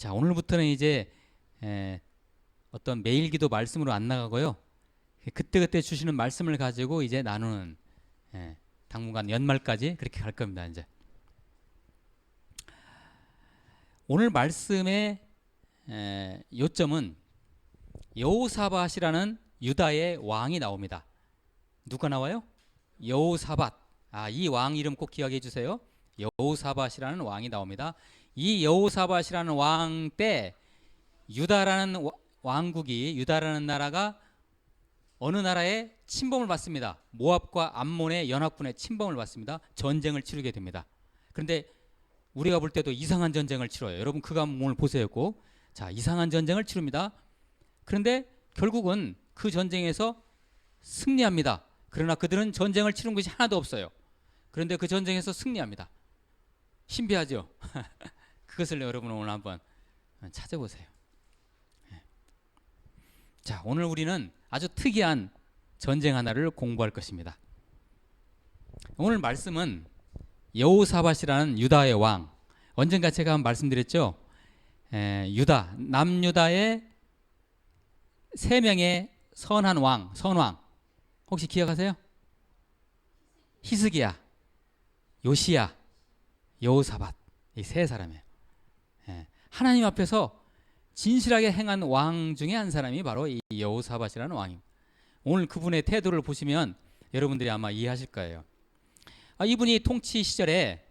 자, 오늘부터는 이제 어떤 매일 기도 말씀으로 안 나가고요. 그때그때 주시는 말씀을 가지고 이제 나누는 당분간 연말까지 그렇게 갈 겁니다. 이제 오늘 말씀의 요점은 여호사밧이라는 유다의 왕이 나옵니다. 누가 나와요? 여호사밧. 이 왕 이름 꼭 기억해 주세요. 여호사밧이라는 왕이 나옵니다. 이 여호사밧이라는 왕 때 유다라는 왕국이, 유다라는 나라가 어느 나라의 침범을 받습니다. 모압과 암몬의 연합군의 침범을 받습니다. 전쟁을 치르게 됩니다. 그런데 우리가 볼 때도 이상한 전쟁을 치러요. 여러분 그거 한번 오늘 보세요. 꼭. 자, 이상한 전쟁을 치릅니다. 그런데 결국은 그 전쟁에서 승리합니다. 그러나 그들은 전쟁을 치른 것이 하나도 없어요. 그런데 그 전쟁에서 승리합니다. 신비하죠? 그것을 여러분 오늘 한번 찾아보세요. 자, 오늘 우리는 아주 특이한 전쟁 하나를 공부할 것입니다. 오늘 말씀은 여호사밧이라는 유다의 왕, 언젠가 제가 한번 말씀드렸죠. 유다, 남유다의 3명의 선한 왕, 선왕 혹시 기억하세요? 히스기야, 요시야, 여호사밧, 이 3사람이에요. 하나님 앞에서 진실하게 행한 왕 중에 한 사람이 바로 이 여호사밧이라는 왕입니다. 오늘 그분의 태도를 보시면 여러분들이 아마 이해하실 거예요. 이분이 통치 시절에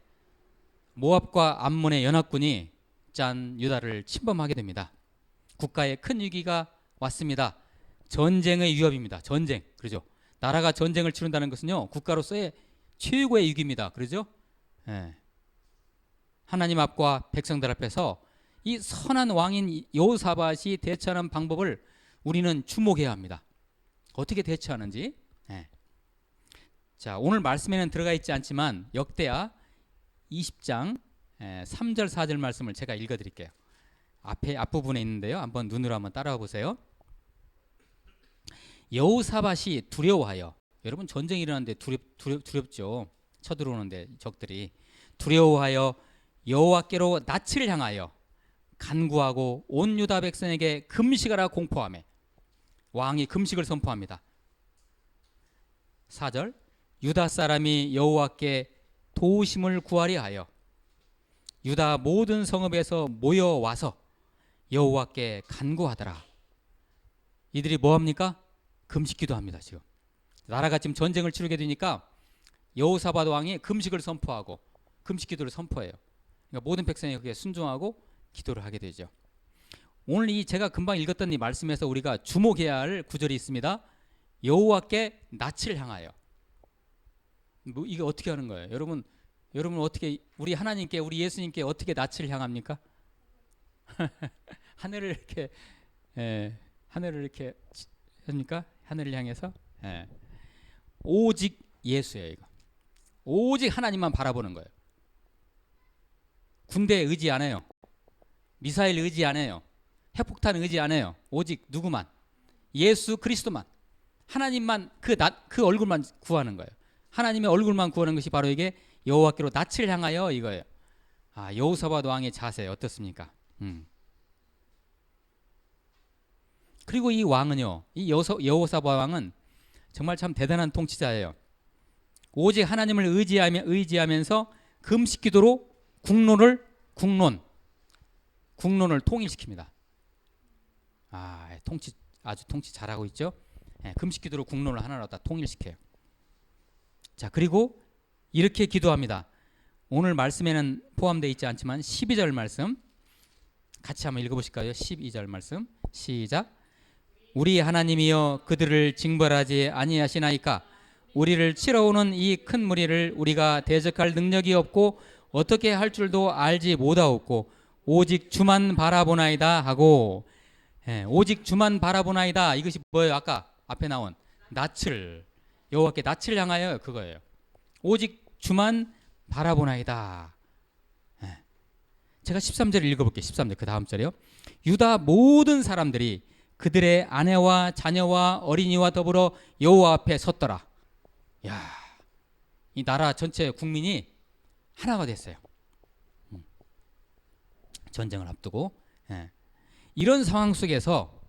모압과 암몬의 연합군이 유다를 침범하게 됩니다. 국가에 큰 위기가 왔습니다. 전쟁의 위협입니다. 전쟁, 그러죠? 나라가 전쟁을 치른다는 것은요, 국가로서의 최고의 위기입니다. 그러죠? 하나님 앞과 백성들 앞에서 이 선한 왕인 여호사밧이 대처하는 방법을 우리는 주목해야 합니다. 어떻게 대처하는지. 자, 오늘 말씀에는 들어가 있지 않지만 역대하 20장 3절 4절 말씀을 제가 읽어드릴게요. 앞부분에 있는데요. 한번 눈으로 한번 따라와 보세요. 여호사밧이 두려워하여, 여러분 전쟁이 일어나는데 두렵죠. 쳐들어오는데 적들이 두려워하여 여호와께로 낯을 향하여 간구하고 온 유다 백성에게 금식하라 공포하며 왕이 금식을 선포합니다. 4절 유다 사람이 여호와께 도우심을 구하려 하여 유다 모든 성읍에서 모여와서 여호와께 간구하더라. 이들이 뭐합니까? 금식기도 합니다. 지금 나라가 지금 전쟁을 치르게 되니까 여호사밧 왕이 금식을 선포하고 금식기도를 선포해요. 그러니까 모든 백성이 그게 순종하고 기도를 하게 되죠. 오늘 이 제가 금방 읽었던 이 말씀에서 우리가 주목해야 할 구절이 있습니다. 여호와께 낯을 향하여. 이게 어떻게 하는 거예요? 여러분 어떻게 우리 하나님께, 우리 예수님께 어떻게 낯을 향합니까? 하늘을 이렇게 합니까? 하늘을 향해서? 오직 예수예요. 이거 오직 하나님만 바라보는 거예요. 군대 의지 안 해요. 미사일 의지 안 해요. 핵폭탄 의지 안 해요. 오직 누구만? 예수 그리스도만. 하나님만, 그 얼굴만 구하는 거예요. 하나님의 얼굴만 구하는 것이 바로 이게 여호와께로 낯을 향하여 이거예요. 여호사밧 왕의 자세 어떻습니까? 그리고 이 왕은요, 이 여호사밧 왕은 정말 참 대단한 통치자예요. 오직 하나님을 의지하면서 금식기도로 국론을 통일시킵니다. 아주 통치 잘하고 있죠. 금식기도로 국론을 하나로 다 통일시켜요. 자, 그리고 이렇게 기도합니다. 오늘 말씀에는 포함되어 있지 않지만 12절 말씀 같이 한번 읽어보실까요? 12절 말씀 시작. 우리 하나님이여 그들을 징벌하지 아니하시나이까. 우리를 치러오는 이 큰 무리를 우리가 대적할 능력이 없고 어떻게 할 줄도 알지 못하옵고 오직 주만 바라보나이다 하고, 오직 주만 바라보나이다. 이것이 뭐예요? 아까 앞에 나온 낯을, 여호와께 낯을 향하여 그거예요. 오직 주만 바라보나이다. 제가 13절을 읽어볼게요. 13절 그 다음 절이요. 유다 모든 사람들이 그들의 아내와 자녀와 어린이와 더불어 여호와 앞에 섰더라. 이 나라 전체 국민이 하나가 됐어요. 전쟁을 앞두고. 예. 이런 상황 속에서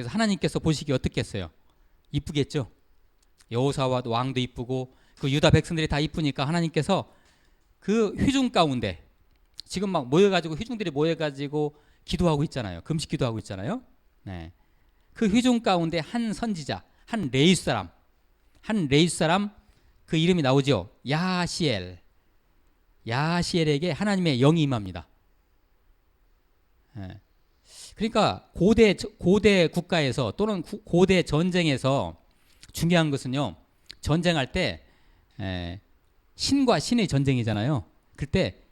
하나님께서 보시기 어떻겠어요? 이쁘겠죠? 여호사밧 왕도 이쁘고 그 유다 백성들이 다 이쁘니까 하나님께서 그 회중 가운데 지금 막 모여가지고 회중들이 모여가지고 기도하고 있잖아요. 금식 기도하고 있잖아요. 네. 그 회중 가운데 한 선지자, 한 레위 사람 그 이름이 나오죠. 야시엘에게 하나님의 영이 임합니다. 네. 그러니까 고대 국가에서 또는 고대 전쟁에서 중요한 것은요. 전쟁할 때 신과 신의 전쟁이잖아요. 그때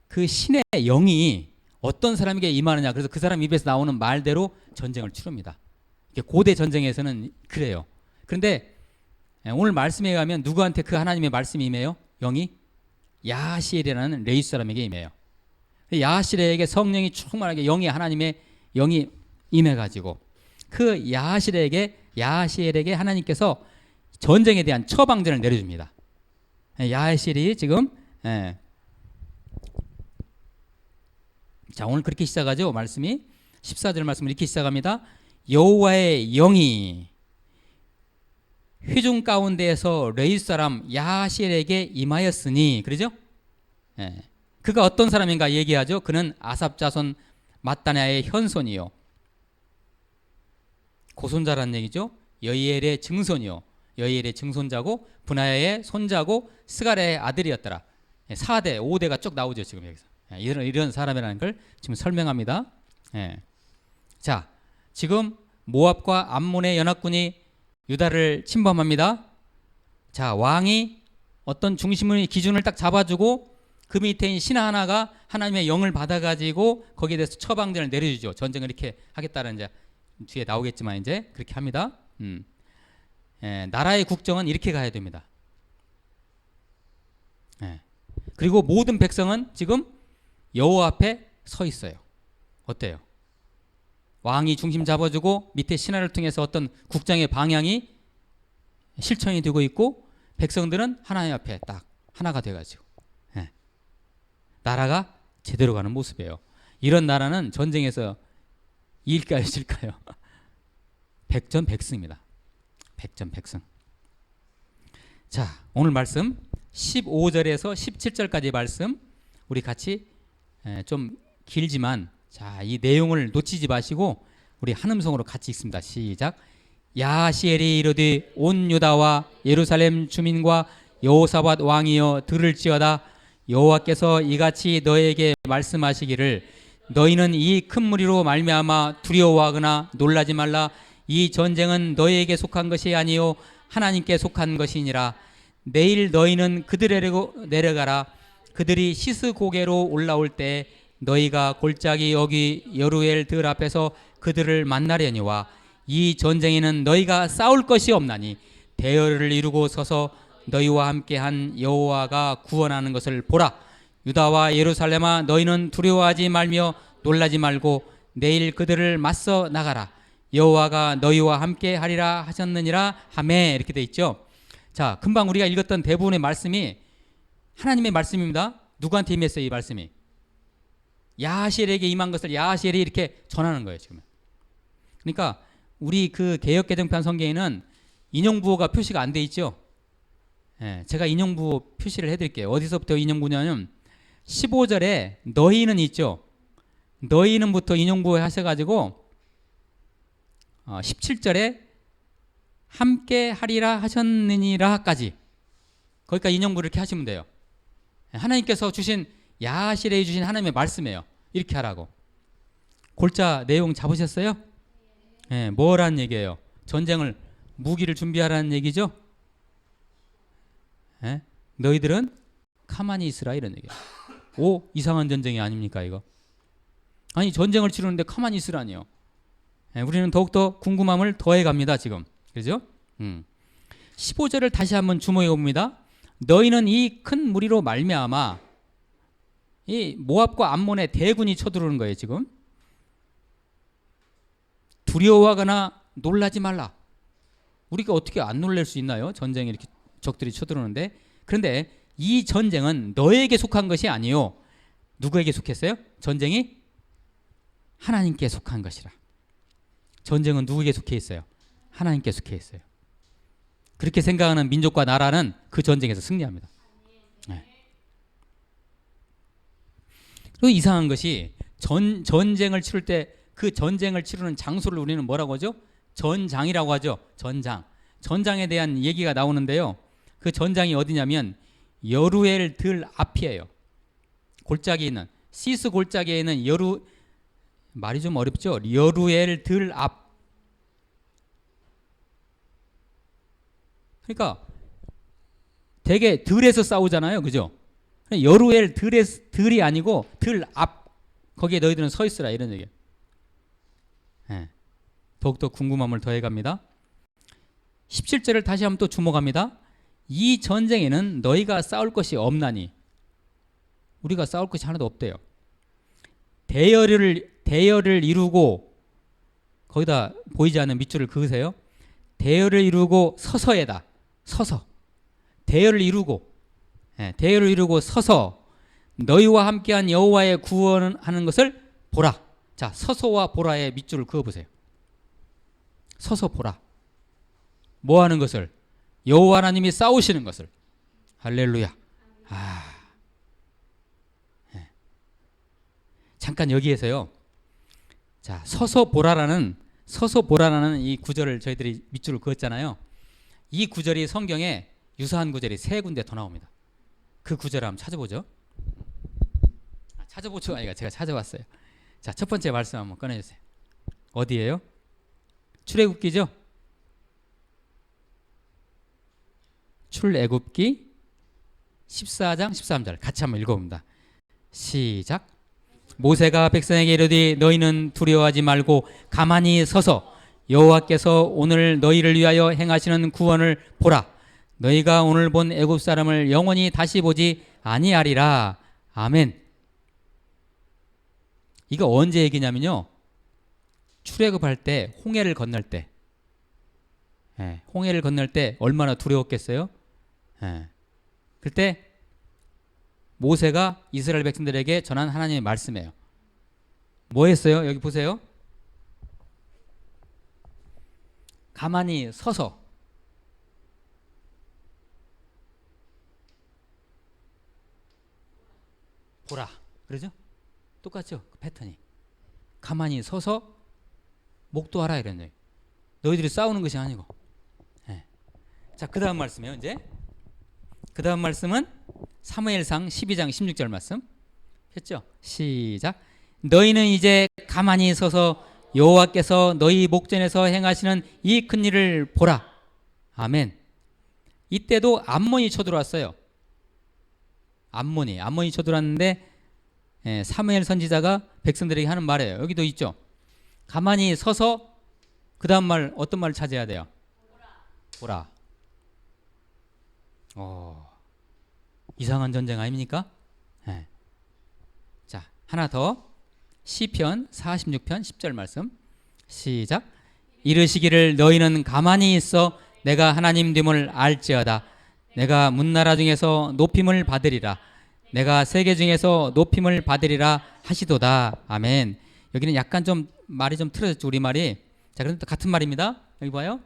그 신의 영이 어떤 사람에게 임하느냐. 그래서 그 사람 입에서 나오는 말대로 전쟁을 치릅니다. 고대 전쟁에서는 그래요. 그런데 오늘 말씀에 가면 누구한테 그 하나님의 말씀이 임해요? 영이 야시엘이라는 레위 사람에게 임해요. 야시엘에게 성령이 충만하게 하나님의 영이 임해가지고 그 야시엘에게 하나님께서 전쟁에 대한 처방전을 내려줍니다. 야시엘이 지금 자, 오늘 그렇게 시작하죠. 말씀이 14절 말씀을 이렇게 시작합니다. 여호와의 영이 회중 가운데에서 레위 사람 야시엘에게 임하였으니, 그러죠? 그가 어떤 사람인가 얘기하죠. 그는 아삽 자손 마따냐의 현손이요, 고손자라는 얘기죠. 여이엘의 증손이요, 여이엘의 증손자고 분하야의 손자고 스가랴의 아들이었더라. 4대 5대가 쭉 나오죠. 지금 여기서 이런 사람이라는 걸 지금 설명합니다. 자, 지금 모압과 암몬의 연합군이 유다를 침범합니다. 자, 왕이 어떤 중심의 기준을 딱 잡아주고 그 밑에인 신하 하나가 하나님의 영을 받아가지고 거기에 대해서 처방전을 내려주죠. 전쟁을 이렇게 하겠다는, 이제 뒤에 나오겠지만 이제 그렇게 합니다. 나라의 국정은 이렇게 가야 됩니다. 그리고 모든 백성은 지금 여호와 앞에 서 있어요. 어때요? 왕이 중심 잡아주고 밑에 신하를 통해서 어떤 국정의 방향이 실천이 되고 있고 백성들은 하나님 앞에 딱 하나가 돼가지고 나라가 제대로 가는 모습이에요. 이런 나라는 전쟁에서 이길까요, 질까요? 백전백승입니다. 백전백승. 자, 오늘 말씀 15절에서 17절까지 말씀 우리 같이 좀 길지만, 자, 이 내용을 놓치지 마시고 우리 한 음성으로 같이 읽습니다. 시작. 야시엘이 이르되 온 유다와 예루살렘 주민과 여호사밧 왕이여 들을지어다. 여호와께서 이같이 너에게 말씀하시기를 너희는 이 큰 무리로 말미암아 두려워하거나 놀라지 말라. 이 전쟁은 너희에게 속한 것이 아니요 하나님께 속한 것이니라. 내일 너희는 그들에게로 내려가라. 그들이 시스고개로 올라올 때 너희가 골짜기 여기 여루엘 들 앞에서 그들을 만나려니와 이 전쟁에는 너희가 싸울 것이 없나니 대열을 이루고 서서 너희와 함께한 여호와가 구원하는 것을 보라. 유다와 예루살렘아 너희는 두려워하지 말며 놀라지 말고 내일 그들을 맞서 나가라. 여호와가 너희와 함께 하리라 하셨느니라 하매. 이렇게 돼 있죠. 자, 금방 우리가 읽었던 대부분의 말씀이 하나님의 말씀입니다. 누구한테 임했어요? 이 말씀이 야시엘에게 임한 것을 야시엘이 이렇게 전하는 거예요 지금. 그러니까 우리 그 개역개정판 성경에는 인용부호가 표시가 안 돼 있죠. 제가 인용부호 표시를 해드릴게요. 어디서부터 인용부냐면 15절에 너희는 있죠. 너희는부터 인용부호 하셔가지고 17절에 함께 하리라 하셨느니라까지 거기까지 인용부를 이렇게 하시면 돼요. 하나님께서 주신 야시엘에 주신 하나님의 말씀이에요. 이렇게 하라고. 골자 내용 잡으셨어요? 뭐라는 얘기예요? 전쟁을 무기를 준비하라는 얘기죠. 너희들은 가만히 있으라 이런 얘기예요. 오, 이상한 전쟁이 아닙니까 이거? 아니 전쟁을 치르는데 가만히 있으라니요. 우리는 더욱더 궁금함을 더해갑니다 지금. 그죠? 15절을 다시 한번 주목해 봅니다. 너희는 이 큰 무리로 말미암아, 이 모압과 암몬의 대군이 쳐들어오는 거예요 지금. 두려워하거나 놀라지 말라. 우리가 어떻게 안 놀랄 수 있나요? 전쟁에 이렇게 적들이 쳐들어오는데. 그런데 이 전쟁은 너에게 속한 것이 아니요. 누구에게 속했어요? 전쟁이 하나님께 속한 것이라. 전쟁은 누구에게 속해 있어요? 하나님께 속해 있어요. 그렇게 생각하는 민족과 나라는 그 전쟁에서 승리합니다. 네. 그리고 이상한 것이 전쟁을 치를 때 그 전쟁을 치르는 장소를 우리는 뭐라고 하죠? 전장이라고 하죠. 전장. 전장에 대한 얘기가 나오는데요. 그 전장이 어디냐면 여루엘 들 앞이에요. 골짜기에 있는 시스 골짜기에 있는 말이 좀 어렵죠? 여루엘 들 앞. 그러니까 되게 들에서 싸우잖아요. 그죠? 여루엘 들이 아니고 들 앞. 거기에 너희들은 서 있으라 이런 얘기예요. 네. 더욱더 궁금함을 더해갑니다. 17절을 다시 한번 또 주목합니다. 이 전쟁에는 너희가 싸울 것이 없나니. 우리가 싸울 것이 하나도 없대요. 대열을 이루고, 거기다 보이지 않는 밑줄을 그으세요. 대열을 이루고 서서에다. 서서. 대열을 이루고 서서 너희와 함께한 여호와의 구원하는 것을 보라. 자, 서서와 보라에 밑줄을 그어보세요. 서서 보라. 뭐 하는 것을? 여호와 하나님이 싸우시는 것을. 할렐루야. 잠깐 여기에서요. 자, 서서 보라라는 이 구절을 저희들이 밑줄을 그었잖아요. 이 구절이 성경에 유사한 구절이 3군데 더 나옵니다. 그 구절을 한번 찾아보죠. 찾아보죠. 아니가 제가 찾아왔어요. 자, 첫 번째 말씀 한번 꺼내주세요. 어디예요? 출애굽기죠? 출애굽기 14장 13절 같이 한번 읽어봅니다. 시작. 모세가 백성에게 이르되 너희는 두려워하지 말고 가만히 서서 여호와께서 오늘 너희를 위하여 행하시는 구원을 보라. 너희가 오늘 본 애굽 사람을 영원히 다시 보지 아니하리라. 아멘. 이거 언제 얘기냐면요. 출애굽할 때 홍해를 건널 때. 홍해를 건널 때 얼마나 두려웠겠어요? 그때 모세가 이스라엘 백성들에게 전한 하나님의 말씀이에요. 뭐 했어요? 여기 보세요. 가만히 서서 보라. 그러죠? 똑같죠? 그 패턴이. 가만히 서서 목도하라 이런 얘기. 너희들이 싸우는 것이 아니고. 자, 그 다음 말씀이에요. 이제 그 다음 말씀은 사무엘상 12장 16절 말씀 했죠? 시작. 너희는 이제 가만히 서서 여호와께서 너희 목전에서 행하시는 이 큰 일을 보라. 아멘. 이때도 암몬이 쳐들어왔어요. 암몬이 쳐들어왔는데 사무엘 선지자가 백성들에게 하는 말이에요. 여기도 있죠. 가만히 서서 그 다음 말 어떤 말을 찾아야 돼요? 보라. 이상한 전쟁 아닙니까? 자, 하나 더. 시편 46편 10절 말씀 시작. 이르시기를 너희는 가만히 있어 내가 하나님 됨을 알지어다. 내가 문나라 중에서 높임을 받으리라. 내가 세계 중에서 높임을 받으리라 하시도다. 아멘. 여기는 약간 좀 말이 좀 틀어졌죠. 우리말이. 자, 그런데 또 같은 말입니다. 여기 봐요.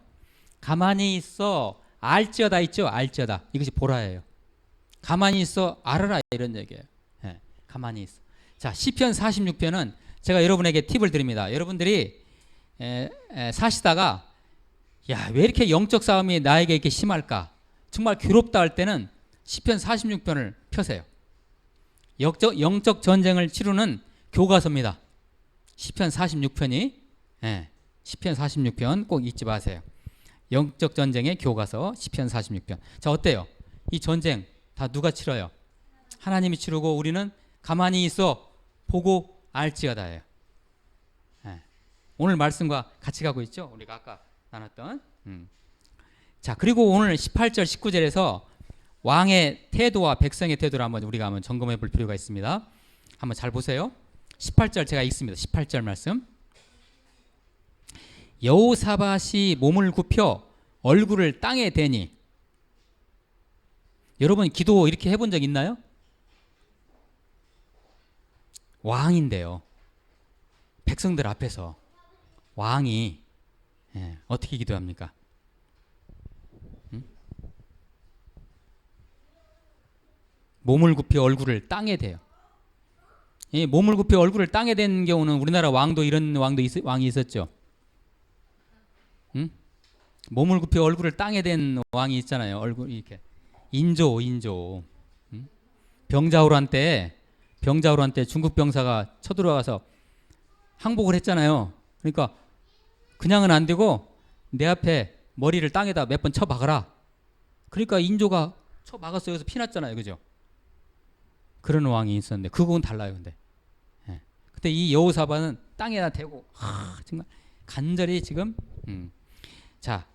가만히 있어 알지어다 있죠. 알지어다. 이것이 보라예요. 가만히 있어 알아라 이런 얘기예요. 가만히 있어. 자, 시편 46편은 제가 여러분에게 팁을 드립니다. 여러분들이 사시다가 야, 왜 이렇게 영적 싸움이 나에게 이렇게 심할까? 정말 괴롭다 할 때는 시편 46편을 펴세요. 영적 전쟁을 치르는 교과서입니다. 시편 46편이 시편 46편 꼭 잊지 마세요. 영적 전쟁의 교과서 시편 46편. 자, 어때요? 이 전쟁 다 누가 치러요? 하나님이 치르고 우리는 가만히 있어 보고 알지어다예요. 오늘 말씀과 같이 가고 있죠? 우리가 아까 나눴던. 자, 그리고 오늘 18절 19절에서 왕의 태도와 백성의 태도를 우리가 한번 점검해 볼 필요가 있습니다. 한번 잘 보세요. 18절 제가 읽습니다. 18절 말씀. 여호사밧이 몸을 굽혀 얼굴을 땅에 대니. 여러분 기도 이렇게 해본 적 있나요? 왕인데요. 백성들 앞에서 왕이 어떻게 기도합니까? 응? 몸을 굽혀 얼굴을 땅에 대요. 이 몸을 굽혀 얼굴을 땅에 댄 경우는 우리나라 왕도 이런 왕이 있었죠. 응? 몸을 굽혀 얼굴을 땅에 댄 왕이 있잖아요. 얼굴 이렇게 인조. 응? 병자호란 때 중국 병사가 쳐들어와서 항복을 했잖아요. 그러니까 그냥은 안 되고 내 앞에 머리를 땅에다 몇 번 쳐 박아라. 그러니까 인조가 쳐 박았어요. 그래서 피났잖아요. 그죠? 그런 왕이 있었는데 그건 달라요. 근데 그때 이 여호사밧은 땅에다 대고 정말 간절히 지금 자,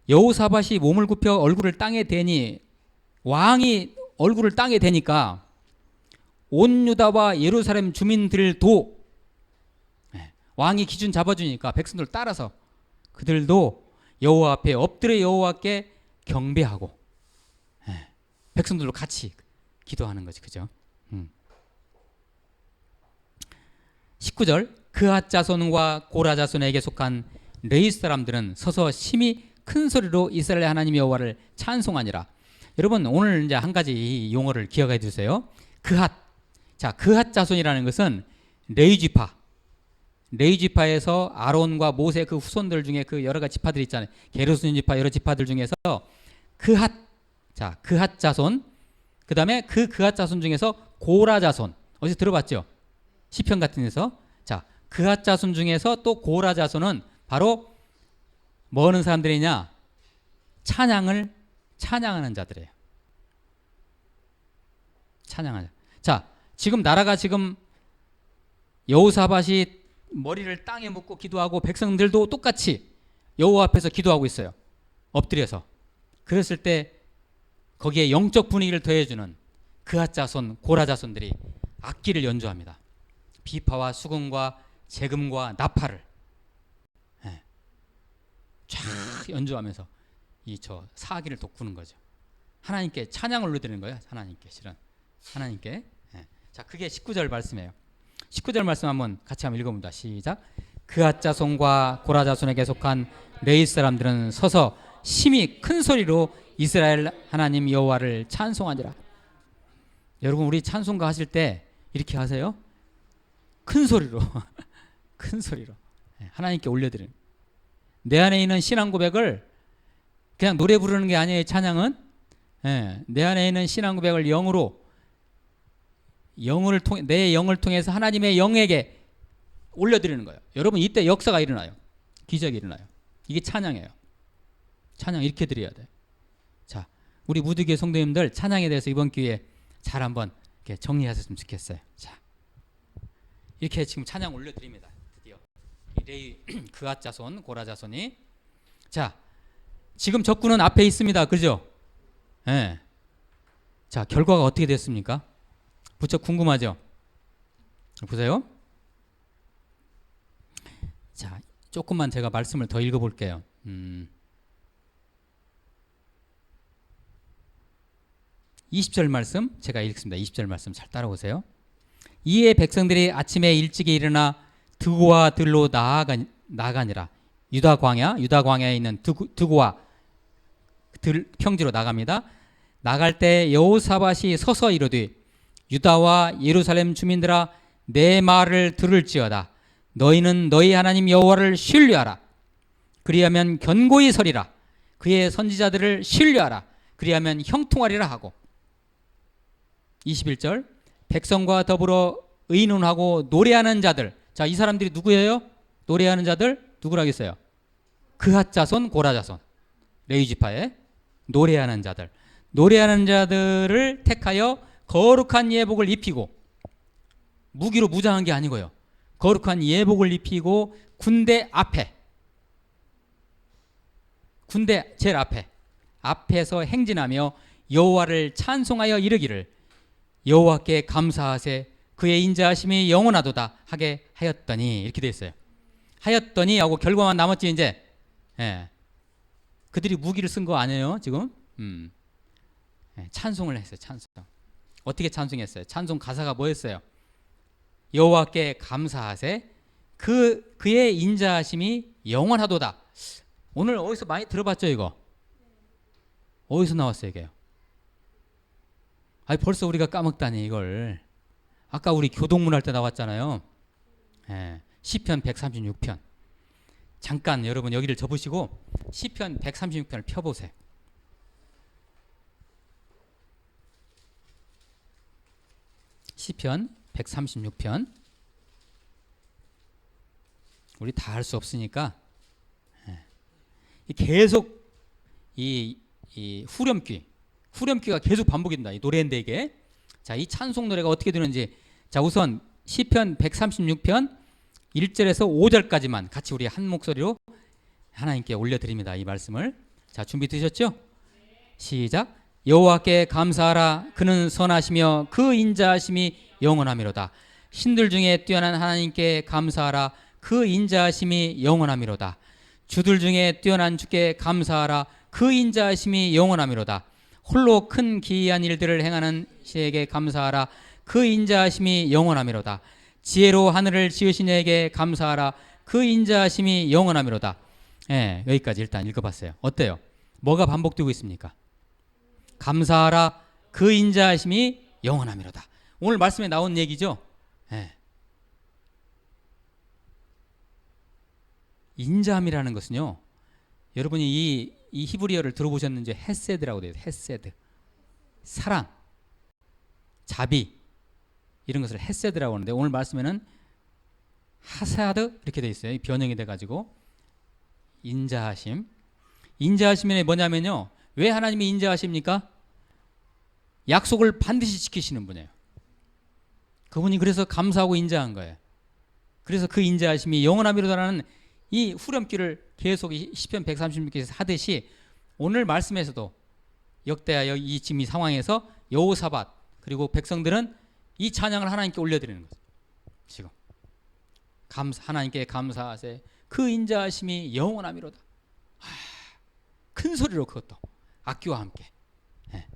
여호사밧이 몸을 굽혀 얼굴을 땅에 대니 왕이 얼굴을 땅에 대니까 온 유다와 예루살렘 주민들도 왕이 기준 잡아주니까 백성들 따라서 그들도 여호와 앞에 엎드려 여호와께 경배하고 백성들도 같이 기도하는 거지. 그죠? 19절 그앗 자손과 고라 자손에게 속한 레위 사람들은 서서 심히 큰 소리로 이스라엘 하나님 여호와를 찬송하니라. 여러분 오늘 이제 한 가지 용어를 기억해 두세요. 그앗. 자, 그앗 자손이라는 것은 레위 지파에서 아론과 모세 그 후손들 중에 그 여러 가지 지파들 있잖아요. 게르손 지파 여러 지파들 중에서 그앗. 자, 그앗 자손. 그다음에 그 그앗 자손 중에서 고라 자손. 어디서 들어봤죠? 시편 같은 데서. 자, 그앗 자손 중에서 또 고라 자손은 바로 뭐 하는 사람들이냐? 찬양하는 자들이에요. 찬양하는. 자, 지금 나라가 지금 여호사밧이 머리를 땅에 묻고 기도하고 백성들도 똑같이 여호와 앞에서 기도하고 있어요. 엎드려서. 그랬을 때 거기에 영적 분위기를 더해주는 그앗 자손, 고라 자손들이 악기를 연주합니다. 비파와 수금과 재금과 나팔을 쫙 연주하면서 이 저 사기를 돋구는 거죠. 하나님께 찬양을 올려드리는 거예요. 하나님께 실은 하나님께. 자, 그게 19절 말씀이에요. 19절 말씀 한번 같이 한번 읽어봅니다. 시작. 그앗 자손과 고라 자손에게 속한 레위 사람들은 서서 심히 큰 소리로 이스라엘 하나님 여호와를 찬송하니라. 여러분 우리 찬송가 하실 때 이렇게 하세요. 큰 소리로 큰 소리로 하나님께 올려드리는. 내 안에 있는 신앙 고백을 그냥 노래 부르는 게 아니에요. 찬양은 내 안에 있는 신앙 고백을 내 영을 통해서 하나님의 영에게 올려드리는 거예요. 여러분 이때 역사가 일어나요. 기적이 일어나요. 이게 찬양이에요. 찬양 이렇게 드려야 돼. 자, 우리 무드교회 성도님들 찬양에 대해서 이번 기회에 잘 한번 이렇게 정리하셨으면 좋겠어요. 자, 이렇게 지금 찬양 올려드립니다. 드디어 레위 그앗 자손, 고라 자손이. 자, 지금 적군은 앞에 있습니다. 그죠? 예. 자, 결과가 어떻게 됐습니까? 부쩍 궁금하죠? 보세요. 자, 조금만 제가 말씀을 더 읽어볼게요. 20절 말씀 제가 읽습니다. 20절 말씀 잘 따라오세요. 이에 백성들이 아침에 일찍이 일어나 드고와 들로 나가니라. 유다 광야에 있는 드고와 들 평지로 나갑니다. 나갈 때 여호사밧이 서서 이르되 유다와 예루살렘 주민들아 내 말을 들을지어다. 너희는 너희 하나님 여호와를 신뢰하라. 그리하면 견고히 서리라. 그의 선지자들을 신뢰하라. 그리하면 형통하리라 하고. 21절 백성과 더불어 의논하고 노래하는 자들. 자, 이 사람들이 누구예요? 노래하는 자들 누구라겠어요? 그앗 자손, 고라 자손, 레위 지파의 노래하는 자들을 택하여 거룩한 예복을 입히고, 무기로 무장한 게 아니고요. 거룩한 예복을 입히고 군대 제일 앞에서 행진하며 여호와를 찬송하여 이르기를 여호와께 감사하세 그의 인자하심이 영원하도다 하게 하였더니. 이렇게 돼 있어요. 하였더니 하고 결과만 남았지 이제. 그들이 무기를 쓴 거 아니에요 지금. 찬송을 했어요. 찬송. 어떻게 찬송했어요? 찬송 가사가 뭐였어요? 여호와께 감사하세 그의 인자하심이 영원하도다. 오늘 어디서 많이 들어봤죠 이거? 어디서 나왔어요 이게요? 아니 벌써 우리가 까먹다니 이걸. 아까 우리 교동문 할 때 나왔잖아요. 예, 시편 136편. 잠깐 여러분 여기를 접으시고 시편 136편을 펴보세요. 시편 136편. 우리 다 할 수 없으니까 계속 이 후렴귀가 계속 반복된다. 이 노래인데 이게. 자, 이 찬송 노래가 어떻게 되는지. 자, 우선 시편 136편 1절에서 5절까지만 같이 우리 한 목소리로 하나님께 올려드립니다. 이 말씀을. 자, 준비되셨죠? 시작. 여호와께 감사하라. 그는 선하시며 그 인자하심이 영원하미로다. 신들 중에 뛰어난 하나님께 감사하라. 그 인자하심이 영원하미로다. 주들 중에 뛰어난 주께 감사하라. 그 인자하심이 영원하미로다. 홀로 큰 기이한 일들을 행하는 시에게 감사하라. 그 인자하심이 영원하미로다. 지혜로 하늘을 지으신 이에게 감사하라. 그 인자하심이 영원하미로다. 예, 여기까지 일단 읽어봤어요. 어때요? 뭐가 반복되고 있습니까? 감사하라. 그 인자하심이 영원하미로다. 오늘 말씀에 나온 얘기죠. 예. 인자함이라는 것은요, 여러분이 이 히브리어를 들어보셨는지 헤세드라고 돼요. 헤세드. 사랑, 자비 이런 것을 헤세드라고 하는데 오늘 말씀에는 하사드 이렇게 돼 있어요. 변형이 돼가지고 인자하심. 인자하심이 뭐냐면요, 왜 하나님이 인자하십니까? 약속을 반드시 지키시는 분이에요. 그분이 그래서 감사하고 인자한 거예요. 그래서 그 인자하심이 영원하미로다라는 이 후렴기를 계속 시편 136편에서 하듯이 오늘 말씀에서도 역대하 이 지금 이 상황에서 여호사밧 그리고 백성들은 이 찬양을 하나님께 올려드리는 거죠. 지금 하나님께 감사하세. 그 인자하심이 영원하미로다. 큰 소리로 그것도 악기와 함께. 네.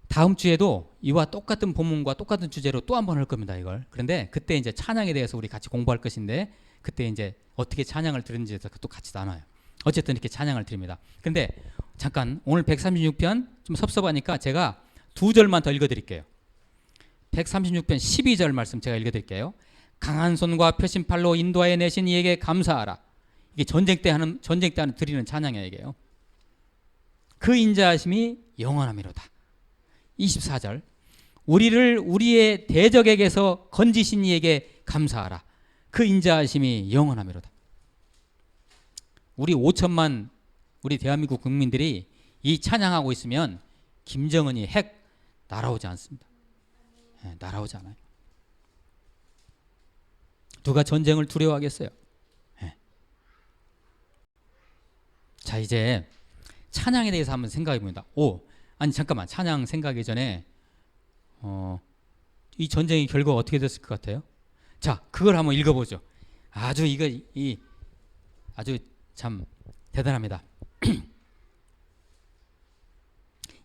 다음 주에도 이와 똑같은 본문과 똑같은 주제로 또 한 번 할 겁니다. 이걸. 그런데 그때 이제 찬양에 대해서 우리 같이 공부할 것인데 그때 이제 어떻게 찬양을 드리는지에 대해서 또 같이 나눠요. 어쨌든 이렇게 찬양을 드립니다. 근데 잠깐 오늘 136편 좀 섭섭하니까 제가 두 절만 더 읽어드릴게요. 136편 12절 말씀 제가 읽어드릴게요. 강한 손과 표심팔로 인도하여 내신 이에게 감사하라. 이게 전쟁 때 드리는 찬양이에요. 이게요. 그 인자하심이 영원하미로다. 24절. 우리를 우리의 대적에게서 건지신 이에게 감사하라. 그 인자하심이 영원하미로다. 우리 5천만 우리 대한민국 국민들이 이 찬양하고 있으면 김정은이 핵 날아오지 않습니다. 네, 날아오지 않아요. 누가 전쟁을 두려워하겠어요? 네. 자, 이제 찬양에 대해서 한번 생각해 봅니다. 아니 잠깐만, 찬양 생각하기 전에 이 전쟁의 결과가 어떻게 됐을 것 같아요? 자, 그걸 한번 읽어보죠. 아주 아주 참 대단합니다.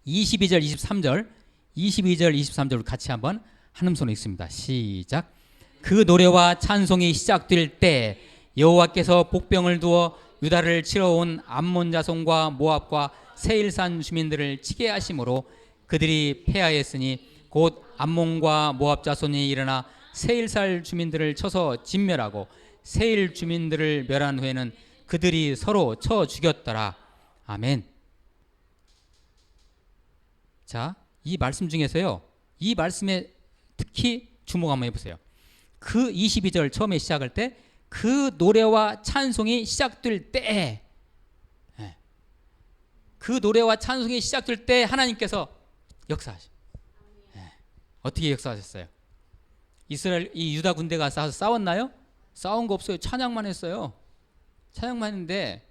22절, 23절, 22절, 23절을 같이 한번 한음소리 읽습니다. 시작. 그 노래와 찬송이 시작될 때 여호와께서 복병을 두어 유다를 치러 온 암몬 자손과 모압과 세일산 주민들을 치게 하심으로 그들이 패하였으니 곧 암몬과 모압 자손이 일어나 세일살 주민들을 쳐서 진멸하고 세일 주민들을 멸한 후에는 그들이 서로 쳐 죽였더라. 아멘. 자, 이 말씀 중에서요, 이 말씀에 특히 주목 한번 해보세요. 그 22절 처음에 시작할 때 그 노래와 찬송이 시작될 때, 그 노래와 찬송이 시작될 때 하나님께서 역사하셔. 어떻게 역사하셨어요? 이 유다 군대가 싸웠나요? 싸운 거 없어요. 찬양만 했어요. 찬양만 했는데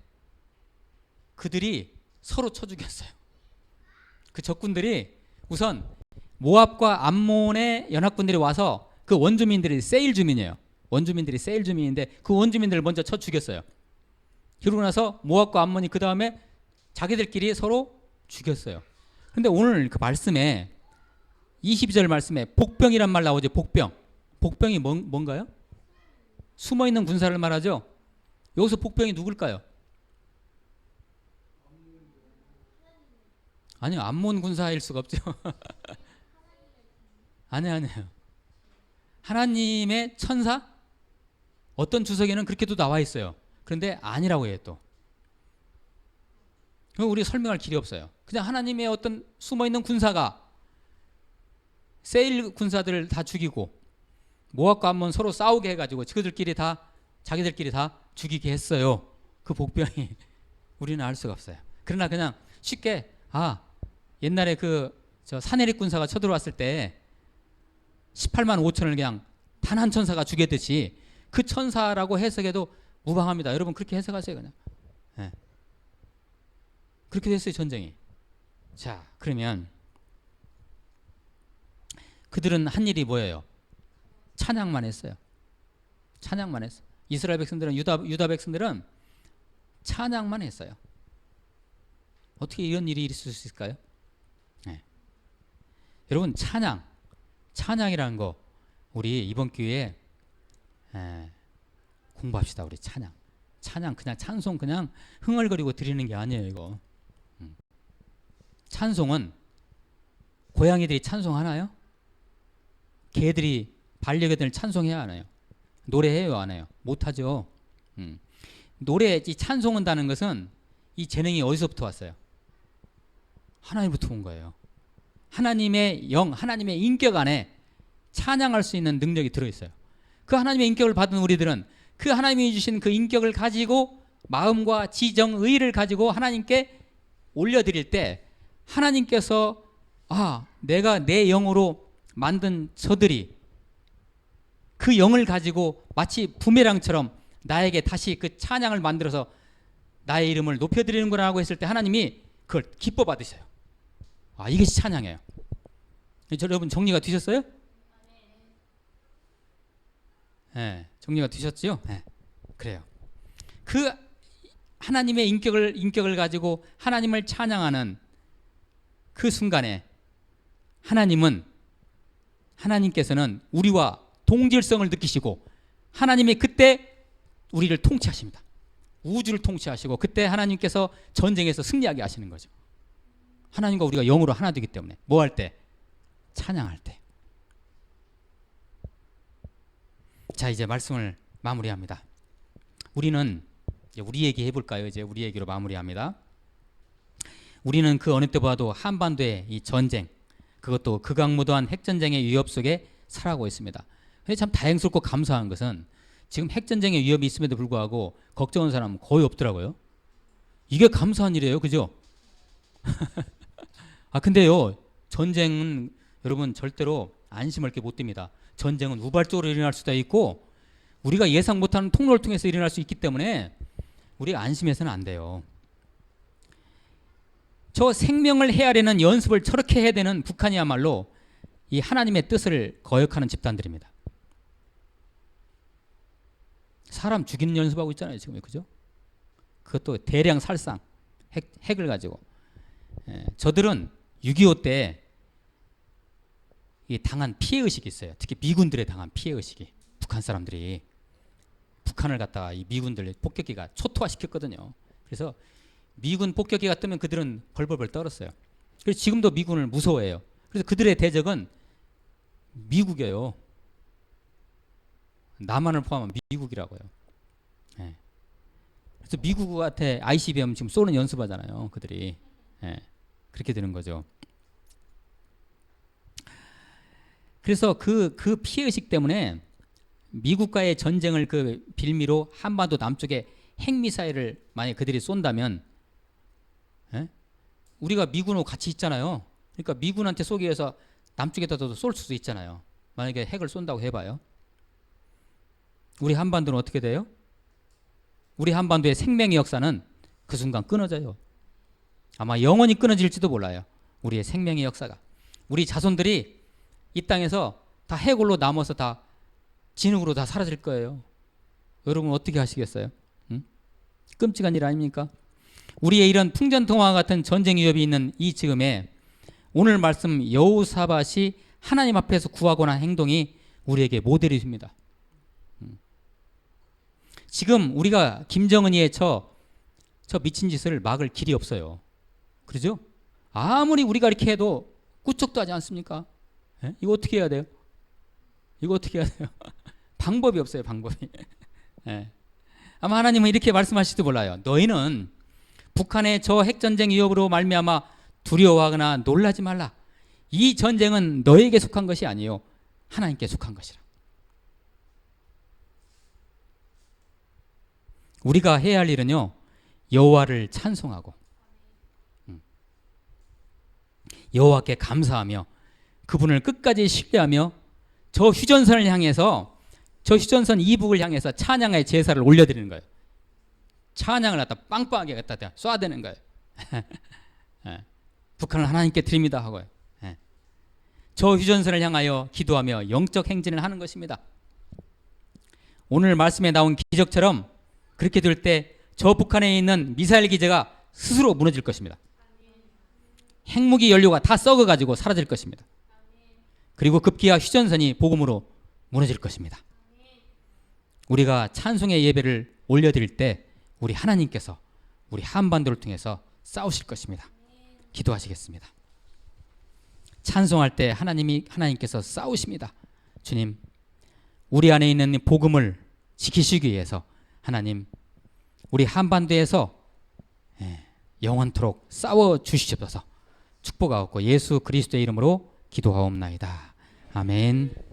그들이 서로 쳐 죽였어요. 그 적군들이 우선 모압과 암몬의 연합군들이 와서 그 원주민들이 세일 주민이에요. 원주민들이 세일 주민인데 그 원주민들을 먼저 쳐 죽였어요. 그러고 나서 모압과 암몬이 그 다음에 자기들끼리 서로 죽였어요. 근데 오늘 그 말씀에 22절 말씀에 복병이란 말 나오죠. 복병. 복병이 뭔가요? 숨어있는 군사를 말하죠. 여기서 복병이 누굴까요? 아니요, 암몬 군사일 수가 없죠. 아니에요. 하나님의 천사? 어떤 주석에는 그렇게도 나와 있어요. 그런데 아니라고 해요 또. 그럼 우리 설명할 길이 없어요. 그냥 하나님의 어떤 숨어있는 군사가 세일 군사들을 다 죽이고 모압과 암몬 서로 싸우게 해가지고 자기들끼리 다 죽이게 했어요. 그 복병이 우리는 알 수가 없어요. 그러나 그냥 쉽게 옛날에 저 사내립 군사가 쳐들어왔을 때 18만 5천을 그냥 단 한 천사가 죽였듯이 그 천사라고 해석해도 무방합니다. 여러분 그렇게 해석하세요 그냥. 네. 그렇게 됐어요 전쟁이. 자 그러면 그들은 한 일이 뭐예요? 찬양만 했어요. 찬양만 했어요. 이스라엘 백성들은 유다 백성들은 찬양만 했어요. 어떻게 이런 일이 있을 수 있을까요? 네. 여러분 찬양이라는 거 우리 이번 기회에 공부합시다. 우리 찬양 그냥 찬송 그냥 흥얼거리고 드리는 게 아니에요 이거. 찬송은 고양이들이 찬송하나요? 개들이 반려견들 찬송해야 하나요? 노래해요 안 해요? 못하죠. 이 찬송한다는 것은 이 재능이 어디서부터 왔어요? 하나님부터 온 거예요. 하나님의 영, 하나님의 인격 안에 찬양할 수 있는 능력이 들어있어요. 그 하나님의 인격을 받은 우리들은 그 하나님이 주신 그 인격을 가지고 마음과 지정, 의를 가지고 하나님께 올려드릴 때 하나님께서 내가 내 영으로 만든 저들이 그 영을 가지고 마치 부메랑처럼 나에게 다시 그 찬양을 만들어서 나의 이름을 높여드리는구나 하고 했을 때 하나님이 그걸 기뻐 받으셔요. 이것이 찬양이에요. 여러분 정리가 되셨어요? 네, 정리가 되셨죠? 네, 그래요. 그 하나님의 인격을 가지고 하나님을 찬양하는 그 순간에 하나님께서는 우리와 동질성을 느끼시고 하나님이 그때 우리를 통치하십니다. 우주를 통치하시고 그때 하나님께서 전쟁에서 승리하게 하시는 거죠. 하나님과 우리가 영으로 하나 되기 때문에 뭐 할 때? 찬양할 때. 자 이제 말씀을 마무리합니다. 우리는 이제 우리 얘기 해볼까요? 이제 우리 얘기로 마무리합니다. 우리는 그 어느 때보다도 한반도의 이 전쟁, 그것도 극악무도한 핵전쟁의 위협 속에 살아가고 있습니다. 근데 참 다행스럽고 감사한 것은 지금 핵전쟁의 위협이 있음에도 불구하고 걱정하는 사람은 거의 없더라고요. 이게 감사한 일이에요. 그죠? 근데요 전쟁은 여러분 절대로 안심할 게 못 됩니다. 전쟁은 우발적으로 일어날 수도 있고 우리가 예상 못하는 통로를 통해서 일어날 수 있기 때문에 우리가 안심해서는 안 돼요. 저 생명을 헤아리는 연습을 저렇게 해야 되는 북한이야말로 이 하나님의 뜻을 거역하는 집단들입니다. 사람 죽이는 연습하고 있잖아요 지금. 그죠? 그것도 대량 살상 핵을 가지고. 저들은 6.25 때 당한 피해의식이 있어요. 특히 미군들에 당한 피해의식이. 북한 사람들이 북한을 갖다가 이 미군들 폭격기가 초토화시켰거든요. 그래서 미군 폭격기가 뜨면 그들은 벌벌벌 떨었어요. 그래서 지금도 미군을 무서워해요. 그래서 그들의 대적은 미국이에요. 남한을 포함한 미국이라고요. 그래서 미국한테 ICBM 지금 쏘는 연습하잖아요. 그들이. 그렇게 되는 거죠. 그래서 그 피해의식 때문에 미국과의 전쟁을 그 빌미로 한반도 남쪽에 핵미사일을 만약에 그들이 쏜다면 우리가 미군하고 같이 있잖아요. 그러니까 미군한테 쏘기 위해서 남쪽에다도 쏠 수도 있잖아요. 만약에 핵을 쏜다고 해봐요. 우리 한반도는 어떻게 돼요? 우리 한반도의 생명의 역사는 그 순간 끊어져요. 아마 영원히 끊어질지도 몰라요. 우리의 생명의 역사가. 우리 자손들이 이 땅에서 다 해골로 남아서 다 진흙으로 다 사라질 거예요. 여러분 어떻게 하시겠어요? 끔찍한 일 아닙니까? 우리의 이런 풍전통화와 같은 전쟁 위협이 있는 이 지금에 오늘 말씀 여호사밧이 하나님 앞에서 구하고나 행동이 우리에게 모델이 됩니다. 지금 우리가 김정은이의 저 미친 짓을 막을 길이 없어요. 그러죠? 아무리 우리가 이렇게 해도 꾸척도 하지 않습니까? 예? 이거 어떻게 해야 돼요? 이거 어떻게 해야 돼요? 방법이 없어요, 방법이. 예. 아마 하나님은 이렇게 말씀하실지도 몰라요. 너희는 북한의 저 핵전쟁 위협으로 말미암아 두려워하거나 놀라지 말라. 이 전쟁은 너에게 속한 것이 아니요 하나님께 속한 것이라. 우리가 해야 할 일은요, 여호와를 찬송하고 여호와께 감사하며 그분을 끝까지 신뢰하며 저 휴전선을 향해서, 저 휴전선 이북을 향해서 찬양의 제사를 올려드리는 거예요. 찬양을 갖다 빵빵하게 갖다 쏴대는 거예요. 예. 북한을 하나님께 드립니다 하고요. 예. 저 휴전선을 향하여 기도하며 영적 행진을 하는 것입니다. 오늘 말씀에 나온 기적처럼 그렇게 될 때 저 북한에 있는 미사일 기지가 스스로 무너질 것입니다. 핵무기 연료가 다 썩어가지고 사라질 것입니다. 그리고 급기야 휴전선이 복음으로 무너질 것입니다. 우리가 찬송의 예배를 올려드릴 때 우리 하나님께서 우리 한반도를 통해서 싸우실 것입니다. 기도하시겠습니다. 찬송할 때 하나님께서 싸우십니다. 주님, 우리 안에 있는 복음을 지키시기 위해서 하나님, 우리 한반도에서 영원토록 싸워 주시옵소서. 축복하옵고 예수 그리스도의 이름으로 기도하옵나이다. 아멘.